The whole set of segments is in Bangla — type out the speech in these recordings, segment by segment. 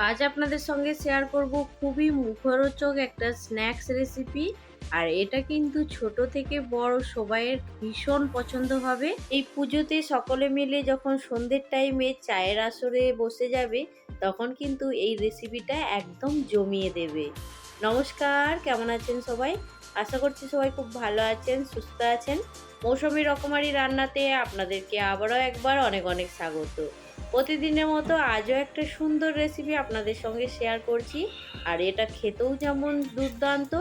আজ আপনাদের সঙ্গে শেয়ার করব খুবই মুখরোচক একটা স্ন্যাক্স রেসিপি। আর এটা কিন্তু ছোট থেকে বড় সবাইয়ের ভীষণ পছন্দ হবে। এই পুজোতে সকলে মিলে যখন সন্ধ্যের টাইমে চায়ের আসরে বসে যাবে, তখন কিন্তু এই রেসিপিটা একদম জমিয়ে দেবে। নমস্কার, কেমন আছেন সবাই? আশা করছি সবাই খুব ভালো আছেন, সুস্থ আছেন। মৌসুমী রকমারি রান্নাতে আপনাদেরকে আবারও একবার অনেক অনেক স্বাগত। প্রতিদিনের মতো আজও একটা সুন্দর রেসিপি আপনাদের সঙ্গে শেয়ার করছি। আর এটা খেতেও যেমন দুর্দান্ত,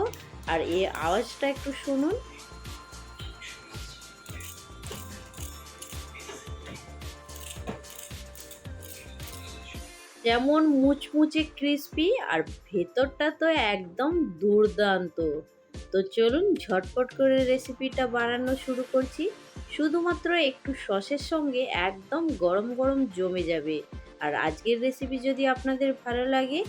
আর এই আওয়াজটা একটু শুনুন। যেমন মুচমুচে ক্রিস্পি, আর ভেতরটা তো একদম দুর্দান্ত। তো চলুন ঝটপট করে রেসিপিটা বানানো শুরু করছি। শুধুমাত্র একটু সসের সঙ্গে একদম গরম গরম জমে যাবে। আর আজকের রেসিপি যদি আপনাদের ভালো লাগে,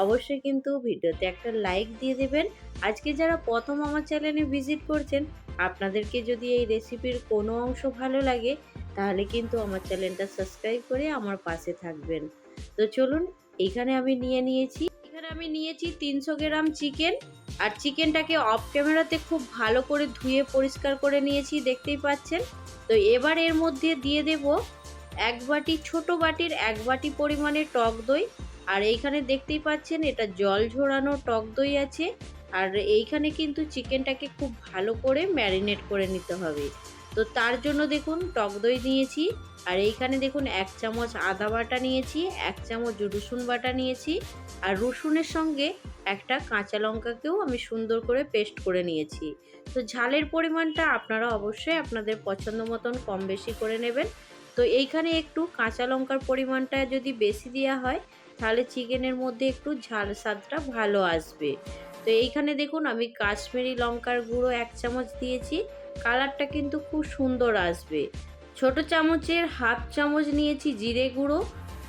অবশ্যই কিন্তু ভিডিওতে একটা লাইক দিয়ে দেবেন। আজকে যারা প্রথম আমার চ্যানেলে ভিজিট করছেন, আপনাদেরকে যদি এই রেসিপির কোনো অংশ ভালো লাগে, তাহলে কিন্তু আমার চ্যানেলটা সাবস্ক্রাইব করে আমার পাশে থাকবেন। তো চলুন, এখানে আমি নিয়েছি 300 গ্রাম চিকেন। আর চিকেনটাকে অফ ক্যামেরাতে খুব ভালো করে ধুয়ে পরিষ্কার করে নিয়েছি, দেখতেই পাচ্ছেন। তো এবার এর মধ্যে দিয়ে দেব ছোট বাটির 1 বাটি পরিমাণে টক দই। আর এইখানে দেখতেই পাচ্ছেন এটা জল ঝরানো টক দই আছে। আর এইখানে কিন্তু চিকেনটাকে খুব ভালো করে ম্যারিনেট করে নিতে হবে। তো তার জন্য দেখুন টক দই নিয়েছি। আর এইখানে দেখুন 1 চামচ আদা বাটা নিয়েছি, 1 চামচ রসুন বাটা নিয়েছি। আর রসুনের সঙ্গে একটা কাঁচা লঙ্কাকেও আমি সুন্দর করে পেস্ট করে নিয়েছি। তো ঝালের পরিমাণটা আপনারা অবশ্যই আপনাদের পছন্দ মতন কম বেশি করে নেবেন। তো এইখানে একটু কাঁচা লঙ্কার পরিমাণটা যদি বেশি দেওয়া হয়, তাহলে চিকেনের মধ্যে একটু ঝাল স্বাদটা ভালো আসবে। তো এইখানে দেখুন আমি কাশ্মীরি লঙ্কার গুঁড়ো 1 চামচ দিয়েছি। কালারটা কিন্তু খুব সুন্দর আসবে। ছোট চামচের হাফ চামচ নিয়েছি জিরে গুঁড়ো,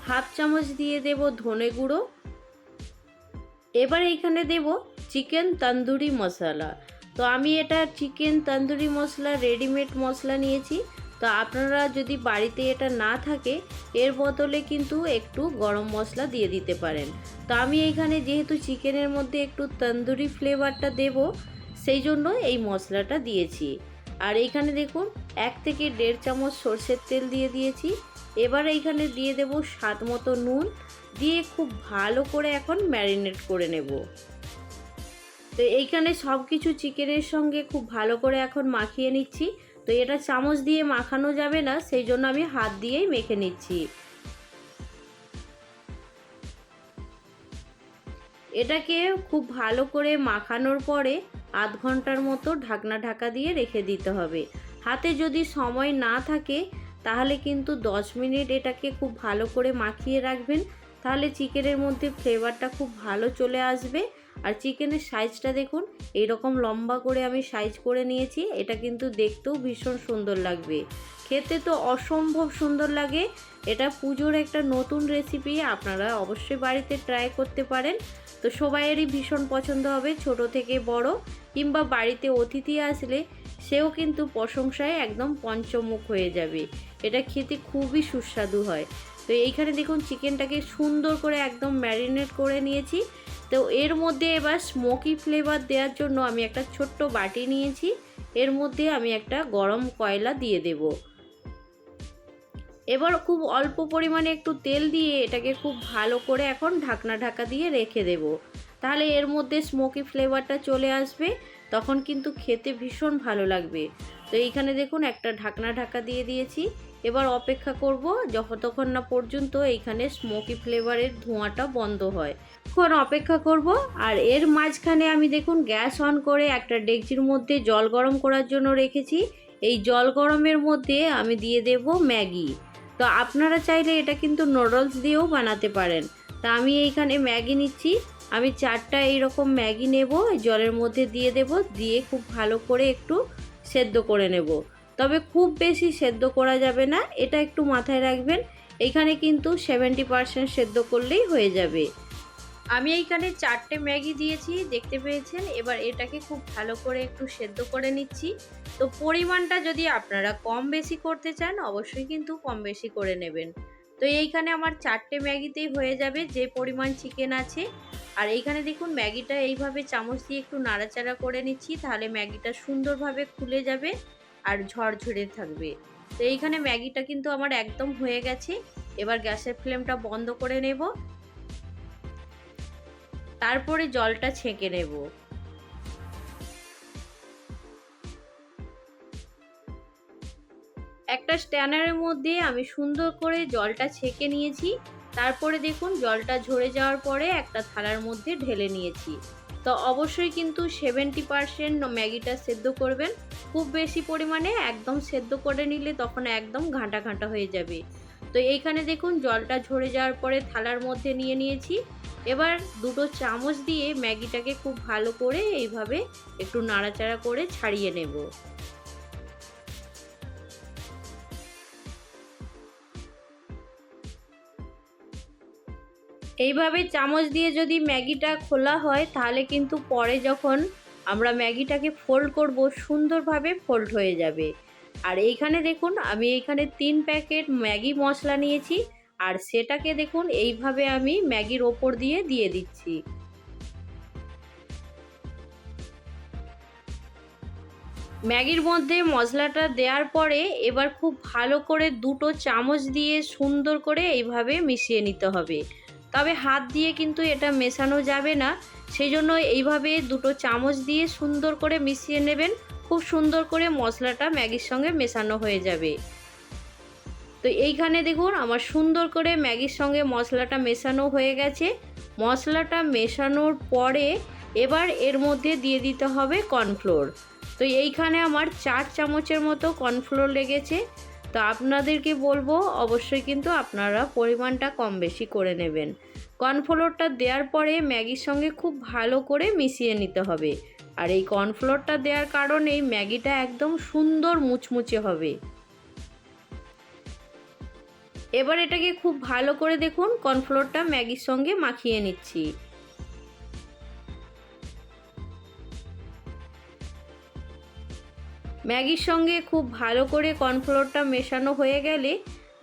হাফ চামচ দিয়ে দেব ধনে গুঁড়ো। এবার এইখানে দেব চিকেন তন্দুরি মশলা। তো আমি এটা চিকেন তন্দুরি মশলা রেডিমেড মশলা নিয়েছি। তো আপনারা যদি বাড়িতে এটা না থাকে, এর বদলে কিন্তু একটু গরম মশলা দিয়ে দিতে পারেন। তো আমি এইখানে যেহেতু চিকেনের মধ্যে একটু তন্দুরি ফ্লেভারটা দেব, সেই জন্য এই মশলাটা দিয়েছি। আর এইখানে দেখুন 1 থেকে 1.5 চামচ সরষের তেল দিয়ে দিয়েছি। এবার এইখানে দিয়ে দেব স্বাদ মতো নুন, দিয়ে খুব ভালো করে এখন ম্যারিনেট করে নেব। তো এইখানে সব কিছু চিকেনের সঙ্গে খুব ভালো করে এখন মাখিয়ে নিচ্ছি। তো এটা চামচ দিয়ে মাখানো যাবে না, সেই জন্য আমি হাত দিয়েই মেখে নিচ্ছি। এটাকে খুব ভালো করে মাখানোর পরে আধ ঘন্টার মতো ঢাকা দিয়ে রেখে দিতে হবে। হাতে যদি সময় না থাকে, তাহলে কিন্তু 10 মিনিট এটাকে খুব ভালো করে মাখিয়ে রাখবেন। তাহলে চিকেনের মধ্যে ফ্লেভারটা খুব ভালো চলে আসবে। আর চিকেনের সাইজটা দেখুন, এইরকম লম্বা করে আমি সাইজ করে নিয়েছি। এটা কিন্তু দেখতেও ভীষণ সুন্দর লাগবে, খেতে তো অসম্ভব সুন্দর লাগে। এটা পুজোর একটা নতুন রেসিপি, আপনারা অবশ্যই বাড়িতে ট্রাই করতে পারেন। তো সবাইয়েরই ভীষণ পছন্দ হবে, ছোট থেকে বড়, কিংবা বাড়িতে অতিথি আসলে সেও কিন্তু প্রশংসায় একদম পঞ্চমুখ হয়ে যাবে। এটা খেতে খুবই সুস্বাদু হয়। তো এইখানে দেখুন চিকেনটাকে সুন্দর করে একদম ম্যারিনেট করে নিয়েছি। তো এর মধ্যে এবার স্মোকি ফ্লেভার দেওয়ার জন্য আমি একটা ছোট্ট বাটি নিয়েছি। এর মধ্যে আমি একটা গরম কয়লা দিয়ে দেব। এবার খুব অল্প পরিমাণে একটু তেল দিয়ে এটাকে খুব ভালো করে এখন ঢাকা দিয়ে রেখে দেব। তাহলে এর মধ্যে স্মোকি ফ্লেভারটা চলে আসবে, তখন কিন্তু খেতে ভীষণ ভালো লাগবে। তো এইখানে দেখুন একটা ঢাকা দিয়ে দিয়েছি। এবার অপেক্ষা করব যতক্ষণ না পর্যন্ত এইখানে স্মোকি ফ্লেভারের ধোঁয়াটা বন্ধ হয়, তখন অপেক্ষা করব। আর এর মাঝখানে আমি দেখুন গ্যাস অন করে একটা ডেকচির মধ্যে জল গরম করার জন্য রেখেছি। এই জল গরমের মধ্যে আমি দিয়ে দেব ম্যাগি। তো আপনারা চাইলে এটা কিন্তু নুডলস দিয়েও বানাতে পারেন। তা আমি এইখানে ম্যাগি নিচ্ছি। আমি 4টা এইরকম ম্যাগি নেব, জলের মধ্যে দিয়ে দেব, দিয়ে খুব ভালো করে একটু সেদ্ধ করে নেব। তবে খুব বেশি সেদ্ধ করা যাবে না, এটা একটু মাথায় রাখবেন। এইখানে কিন্তু 70% সেদ্ধ করলেই হয়ে যাবে। আমি এইখানে 4টে ম্যাগি দিয়েছি, দেখতে পেয়েছেন। এবার এটাকে খুব ভালো করে একটু সেদ্ধ করে নিচ্ছি। তো পরিমাণটা যদি আপনারা কম বেশি করতে চান, অবশ্যই কিন্তু কম বেশি করে নেবেন। তো এইখানে আমার 4টে ম্যাগিতেই হয়ে যাবে যে পরিমাণ চিকেন আছে। আর এইখানে দেখুন ম্যাগিটা এইভাবে চামচ দিয়ে একটু নাড়াচাড়া করে নিচ্ছি, তাহলে ম্যাগিটা সুন্দরভাবে খুলে যাবে আর ঝরঝরে থাকবে। তো এইখানে ম্যাগিটা কিন্তু আমার একদম হয়ে গেছে। এবার গ্যাসের ফ্লেমটা বন্ধ করে নেব, তারপরে জলটা ছেঁকে নেব। একটা স্ট্যানারের মধ্যে আমি সুন্দর করে জলটা ছেঁকে নিয়েছি। তারপরে দেখুন জলটা ঝরে যাওয়ার পরে একটা থালার মধ্যে ঢেলে নিয়েছি। তো অবশ্যই কিন্তু 70% ম্যাগিটা সেদ্ধ করবেন, খুব বেশি পরিমাণে একদম সেদ্ধ করে নিলে তখন একদম ঘাঁটা ঘাঁটা হয়ে যাবে। তো এইখানে দেখুন জলটা ঝরে যাওয়ার পরে থালার মধ্যে নিয়ে নিয়েছি। এবার দুটো চামচ দিয়ে ম্যাগিটাকে খুব ভালো করে এইভাবে একটু নাড়াচাড়া করে ছাড়িয়ে নেব। এইভাবে চামচ দিয়ে যদি ম্যাগিটা খোলা হয় তাহলে কিন্তু পরে যখন আমরা ম্যাগিটাকে ফোল্ড করব সুন্দরভাবে ফোল্ড হয়ে যাবে। আর এইখানে দেখুন আমি এইখানে 3 প্যাকেট ম্যাগি মশলা নিয়েছি, আর সেটাকে দেখুন এইভাবে আমি ম্যাগির ওপর দিয়ে দিচ্ছি। ম্যাগির মধ্যে মশলাটা দেওয়ার পরে এবার খুব ভালো করে দুটো চামচ দিয়ে সুন্দর করে এইভাবে মিশিয়ে নিতে হবে। তবে হাত দিয়ে কিন্তু এটা মেশানো যাবে না, সেই জন্য এইভাবে দুটো চামচ দিয়ে সুন্দর করে মিশিয়ে নেবেন। খুব সুন্দর করে মশলাটা ম্যাগির সঙ্গে মেশানো হয়ে যাবে। তো এইখানে দেখুন আমার সুন্দর করে ম্যাগির সঙ্গে মশলাটা মেশানো হয়ে গেছে। মশলাটা মেশানোর পরে এবার এর মধ্যে দিয়ে দিতে হবে কর্নফ্লোর। তো এইখানে আমার 4 চামচের মতো কর্নফ্লোর লেগেছে। তো আপনাদেরকে বলবো অবশ্যই কিন্তু আপনারা পরিমাণটা কম বেশি করে নেবেন। কর্নফ্লোরটা দেওয়ার পরে ম্যাগির সঙ্গে খুব ভালো করে মিশিয়ে নিতে হবে। আর এই কর্নফ্লোরটা দেওয়ার কারণেই ম্যাগিটা একদম সুন্দর মুচমুচে হবে। এবার এটাকে খুব ভালো করে দেখুন কর্নফ্লোরটা ম্যাগির সঙ্গে মাখিয়ে নিচ্ছি। ম্যাগির সঙ্গে খুব ভালো করে কর্নফ্লোরটা মেশানো হয়ে গেলে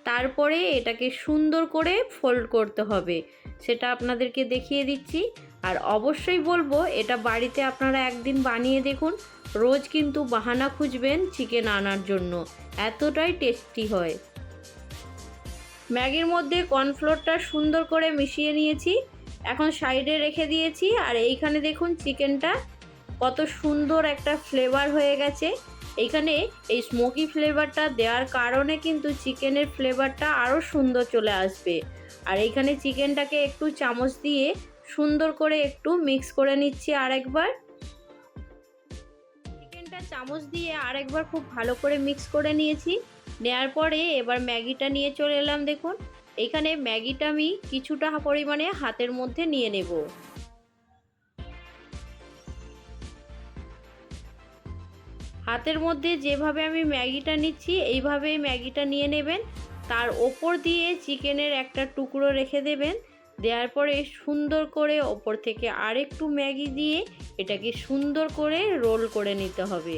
তারপরে এটাকে সুন্দর করে ফোল্ড করতে হবে, সেটা আপনাদেরকে দেখিয়ে দিচ্ছি। আর অবশ্যই বলবো এটা বাড়িতে আপনারা একদিন বানিয়ে দেখুন। রোজ কিন্তু বাহানা খুঁজবেন চিকেন আনার জন্য, এতটাই টেস্টি হয়। ম্যাগির মধ্যে কর্নফ্লোরটা সুন্দর করে মিশিয়ে নিয়েছি, এখন সাইডে রেখে দিয়েছি। আর এইখানে দেখুন চিকেনটা কত সুন্দর একটা ফ্লেভার হয়ে গেছে। এইখানে এই স্মোকি ফ্লেভারটা দেওয়ার কারণে কিন্তু চিকেনের ফ্লেভারটা আরও সুন্দর চলে আসবে। আর এইখানে চিকেনটাকে একটু চামচ দিয়ে সুন্দর করে একটু মিক্স করে নিচ্ছি আরেকবার। চিকেনটা চামচ দিয়ে আরেকবার খুব ভালো করে মিক্স করে নিয়েছি। নেয়ার পরে এবার ম্যাগিটা নিয়ে চলে এলাম। দেখুন এইখানে ম্যাগিটা আমি কিছুটা পরিমাণে হাতের মধ্যে নিয়ে নেব। হাতের মধ্যে যেভাবে আমি ম্যাগিটা নিচ্ছি এইভাবেই ম্যাগিটা নিয়ে নেবেন। তার ওপর দিয়ে চিকেনের একটা টুকরো রেখে দেবেন। দেওয়ার পরে সুন্দর করে ওপর থেকে আরেকটু ম্যাগি দিয়ে এটাকে সুন্দর করে রোল করে নিতে হবে।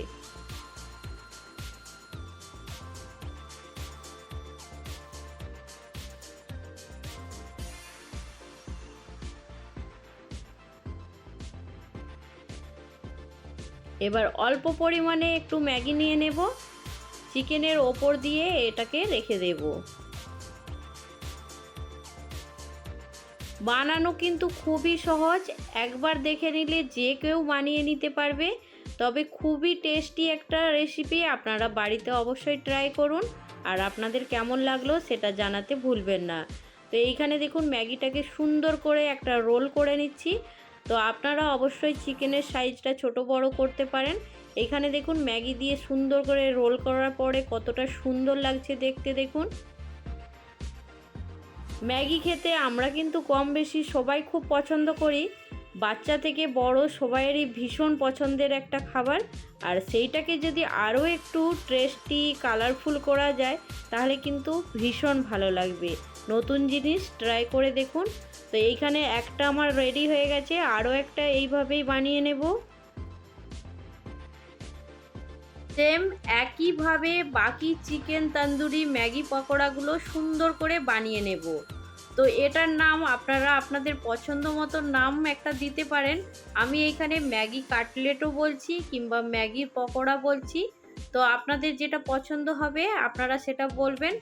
এবার অল্প পরিমাণে একটু ম্যাগি নিয়ে নেব, চিকেনের ওপর দিয়ে এটাকে রেখে দেব। বানানো কিন্তু খুবই সহজ, একবার দেখে নিলে যে কেউ বানিয়ে নিতে পারবে। তবে খুবই টেস্টি একটা রেসিপি, আপনারা বাড়িতে অবশ্যই ট্রাই করুন। আর আপনাদের কেমন লাগলো সেটা জানাতে ভুলবেন না। তো এইখানে দেখুন ম্যাগিটাকে সুন্দর করে একটা রোল করে নিচ্ছি। তো আপনারা অবশ্যই চিকেনের সাইজটা ছোট বড় করতে পারেন। এখানে দেখুন ম্যাগি দিয়ে সুন্দর করে রোল করার পরে কতটা সুন্দর লাগছে দেখতে। দেখুন ম্যাগি খেতে আমরা কিন্তু কম বেশি সবাই খুব পছন্দ করি, বাচ্চা থেকে বড় সবাইয়েরই ভীষণ পছন্দের একটা খাবার। আর সেইটাকে যদি আরও একটু টেস্টি কালারফুল করা যায় তাহলে কিন্তু ভীষণ ভালো লাগবে। নতুন জিনিস ট্রাই করে দেখুন। তো এইখানে একটা আমার রেডি হয়ে গেছে, আরও একটা এইভাবেই বানিয়ে নেব। সেম একইভাবে বাকি চিকেন তন্দুরি ম্যাগি পকোড়াগুলো সুন্দর করে বানিয়ে নেব। তো এটার নাম আপনারা আপনাদের পছন্দ মতো নাম একটা দিতে পারেন। আমি এইখানে ম্যাগি কাটলেটও বলছি কিংবা ম্যাগির পকোড়া বলছি। তো আপনাদের যেটা পছন্দ হবে আপনারা সেটা বলবেন।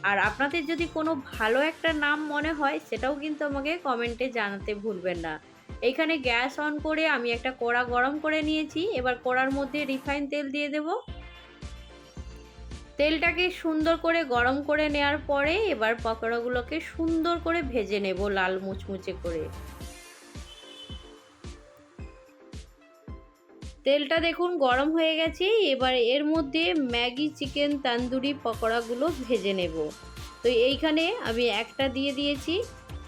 আর আপনাদের যদি কোনো ভালো একটা নাম মনে হয় সেটাও কিন্তু আমাকে কমেন্টে জানাতে ভুলবেন না। এইখানে গ্যাস অন করে আমি একটা কড়া গরম করে নিয়েছি। এবার কড়ার মধ্যে রিফাইন তেল দিয়ে দেব। তেলটাকে সুন্দর করে গরম করে নেওয়ার পরে এবার পকোড়াগুলোকে সুন্দর করে ভেজে নেব লাল মুচমুচে করে। তেলটা দেখুন গরম হয়ে গেছে। এবার এর মধ্যে ম্যাগি চিকেন তন্দুরি পকোড়াগুলো ভেজে নেব। তো এইখানে আমি একটা দিয়ে দিয়েছি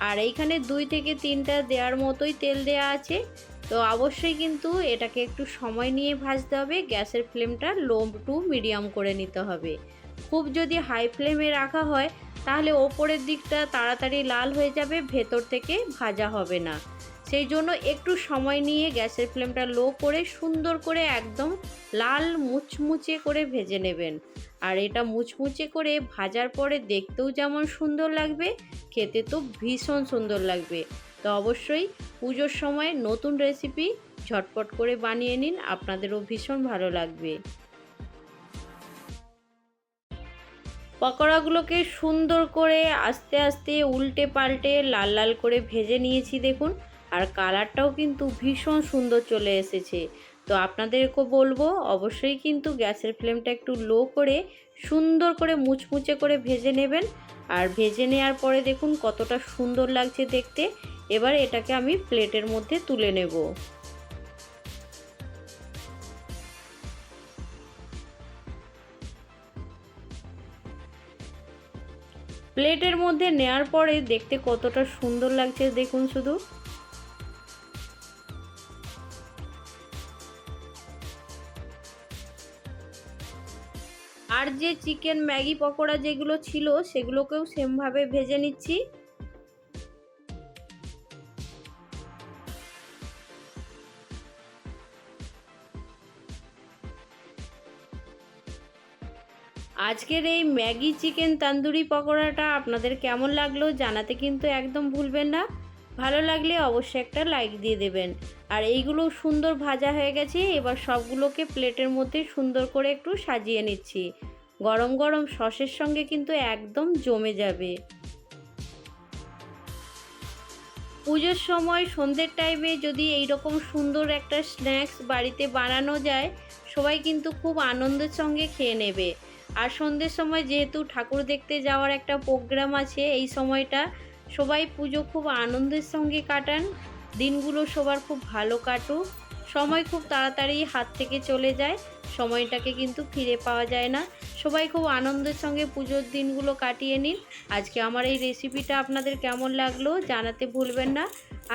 আর এইখানে 2 থেকে 3টা দেওয়ার মতোই তেল দেয়া আছে। তো অবশ্যই কিন্তু এটাকে একটু সময় নিয়ে ভাজতে হবে। গ্যাসের ফ্লেমটা লো টু মিডিয়াম করে নিতে হবে। খুব যদি হাই ফ্লেমে রাখা হয় তাহলে ওপরের দিকটা তাড়াতাড়ি লাল হয়ে যাবে, ভেতর থেকে ভাজা হবে না। সেই জন্য একটু সময় নিয়ে গ্যাসের ফ্লেমটা লো করে সুন্দর করে একদম লাল মুচমুচে করে ভেজে নেবেন। আর এটা মুচমুচে করে ভাজার পরে দেখতেও যেমন সুন্দর লাগবে, খেতে তো ভীষণ সুন্দর লাগবে। তো অবশ্যই পুজোর সময় নতুন রেসিপি ঝটপট করে বানিয়ে নিন, আপনাদেরও ভীষণ ভালো লাগবে। পকোড়াগুলোকে সুন্দর করে আস্তে আস্তে উল্টে পাল্টে লাল লাল করে ভেজে নিয়েছি দেখুন। আর কালারটাও কিন্তু ভীষণ সুন্দর চলে এসেছে। তো আপনাদেরকেও বলবো অবশ্যই কিন্তু গ্যাসের ফ্লেমটা একটু লো করে সুন্দর করে মুচমুচে করে ভেজে নেবেন। আর ভেজে নেওয়ার পরে দেখুন কতটা সুন্দর লাগছে দেখতে। এবার এটাকে আমি প্লেটের মধ্যে তুলে নেব। প্লেটের মধ্যে নেয়ার পরে দেখতে কতটা সুন্দর লাগছে দেখুন শুধু। আর যে চিকেন ম্যাগি পকোড়া যেগুলো ছিল সেগুলোকেও সেমভাবে ভেজে নিচ্ছি। আজকের এই ম্যাগি চিকেন তন্দুরি পকোড়াটা আপনাদের কেমন লাগলো জানাতে কিন্তু একদম ভুলবেন না। ভালো লাগলে অবশ্যই একটা লাইক দিয়ে দেবেন। আর এইগুলো সুন্দর ভাজা হয়ে গেছে। এবার সবগুলোকে প্লেটের মধ্যে সুন্দর করে একটু সাজিয়ে নিচ্ছি। গরম গরম সসের সঙ্গে কিন্তু একদম জমে যাবে। পুজোর সময় সন্ধ্যের টাইমে যদি এই রকম সুন্দর একটা স্ন্যাক্স বাড়িতে বানানো যায়, সবাই কিন্তু খুব আনন্দের সঙ্গে খেয়ে নেবে। আর সন্ধ্যের সময় যেহেতু ঠাকুর দেখতে যাওয়ার একটা প্রোগ্রাম আছে, এই সময়টা সবাই পুজো খুব আনন্দের সঙ্গে কাটান। দিনগুলো সবার খুব ভালো কাটুক। সময় খুব তাড়াতাড়ি হাত থেকে চলে যায়, সময়টাকে কিন্তু ফিরে পাওয়া যায় না। সবাই খুব আনন্দের সঙ্গে পুজোর দিনগুলো কাটিয়ে নিন। আজকে আমার এই রেসিপিটা আপনাদের কেমন লাগলো জানাতে ভুলবেন না।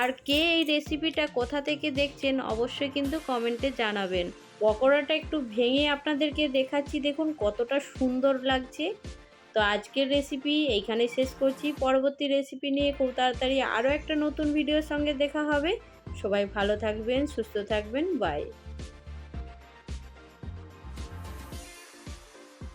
আর কে এই রেসিপিটা কোথা থেকে দেখছেন অবশ্যই কিন্তু কমেন্টে জানাবেন। পকোড়াটা একটু ভেঙে আপনাদেরকে দেখাচ্ছি দেখুন কতটা সুন্দর লাগছে। তো আজকের রেসিপি এইখানে শেষ করছি। পরবর্তী রেসিপি নিয়ে খুব তাড়াতাড়ি আরও একটা নতুন ভিডিওর সঙ্গে দেখা হবে। সবাই ভালো থাকবেন, সুস্থ থাকবেন, বাই।